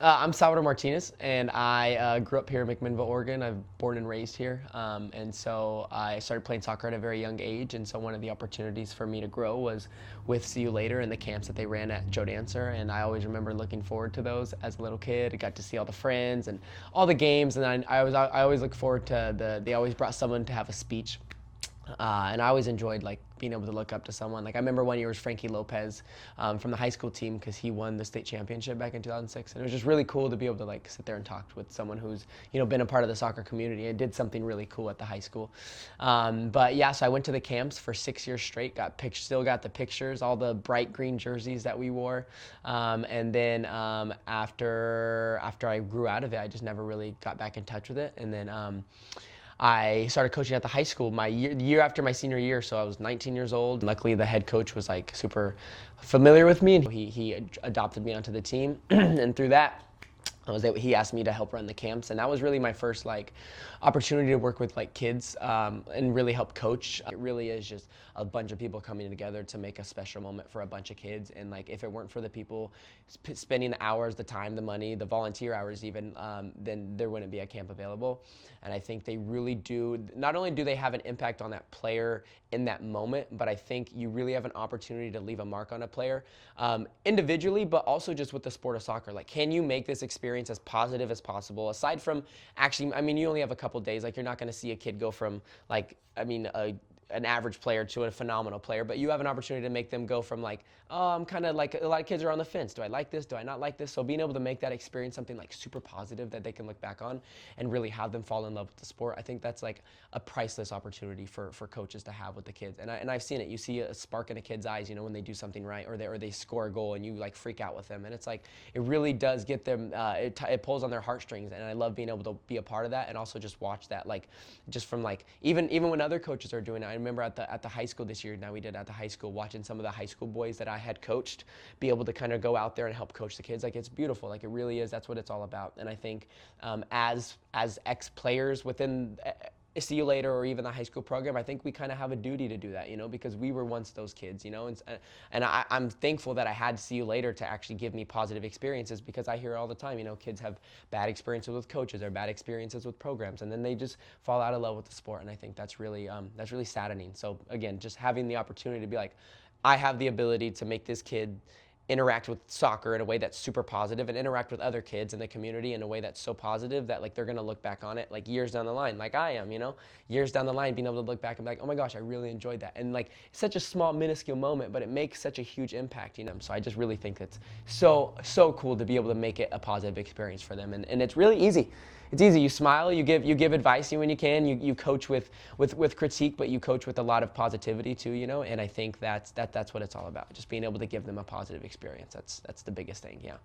I'm Salvador Martinez, and I grew up here in McMinnville, Oregon. I'm born and raised here, and so I started playing soccer at a very young age. And so one of the opportunities for me to grow was with SYL later in the camps that they ran at Joe Dancer, and I always remember looking forward to those as a little kid. I got to see all the friends and all the games, and I always look forward to they always brought someone to have a speech. And I always enjoyed like being able to look up to someone. Like I remember one year was Frankie Lopez from the high school team because he won the state championship back in 2006, and it was just really cool to be able to like sit there and talk with someone who's been a part of the soccer community and did something really cool at the high school. But yeah, so I went to the camps for 6 years straight. Still got the pictures, all the bright green jerseys that we wore, and then after I grew out of it, I just never really got back in touch with it, and then. I started coaching at the high school my year after my senior year, so I was 19 years old. Luckily, the head coach was like super familiar with me, and he adopted me onto the team, and through that, he asked me to help run the camps, and that was really my first like opportunity to work with like kids and really help coach. It really is just a bunch of people coming together to make a special moment for a bunch of kids, and like if it weren't for the people spending the hours, the time, the money, the volunteer hours even, then there wouldn't be a camp available. And I think they really do, not only do they have an impact on that player in that moment, but I think you really have an opportunity to leave a mark on a player individually, but also just with the sport of soccer. Like, can you make this experience as positive as possible? Aside from actually, I mean, you only have a couple days. Like, you're not going to see a kid go from like, an average player to a phenomenal player, but you have an opportunity to make them go from like, oh, I'm kind of like, a lot of kids are on the fence. Do I like this? Do I not like this? So being able to make that experience something like super positive that they can look back on and really have them fall in love with the sport, I think that's like a priceless opportunity for coaches to have with the kids. And I've seen it. You see a spark in a kid's eyes, when they do something right, or they score a goal and you like freak out with them. And it's like, it really does get them, it pulls on their heartstrings. And I love being able to be a part of that and also just watch that, like, just from like, even when other coaches are doing it. I remember at the high school this year, now we did at the high school, watching some of the high school boys that I had coached be able to kind of go out there and help coach the kids. Like, it's beautiful. Like, it really is. That's what it's all about. And I think as ex-players within See You Later or even the high school program, I think we kind of have a duty to do that, because we were once those kids, and I'm thankful that I had See You Later to actually give me positive experiences, because I hear all the time, kids have bad experiences with coaches or bad experiences with programs, and then they just fall out of love with the sport, and I think that's really saddening. So again, just having the opportunity to be like, I have the ability to make this kid interact with soccer in a way that's super positive and interact with other kids in the community in a way that's so positive that like they're going to look back on it like years down the line, like I am, years down the line, being able to look back and be like, oh my gosh, I really enjoyed that. And like, it's such a small minuscule moment, but it makes such a huge impact, So I just really think it's so cool to be able to make it a positive experience for them. And it's really easy. It's easy. You smile, you give advice when you can, you coach with critique, but you coach with a lot of positivity too, and I think that's what it's all about. Just being able to give them a positive experience. That's the biggest thing, yeah.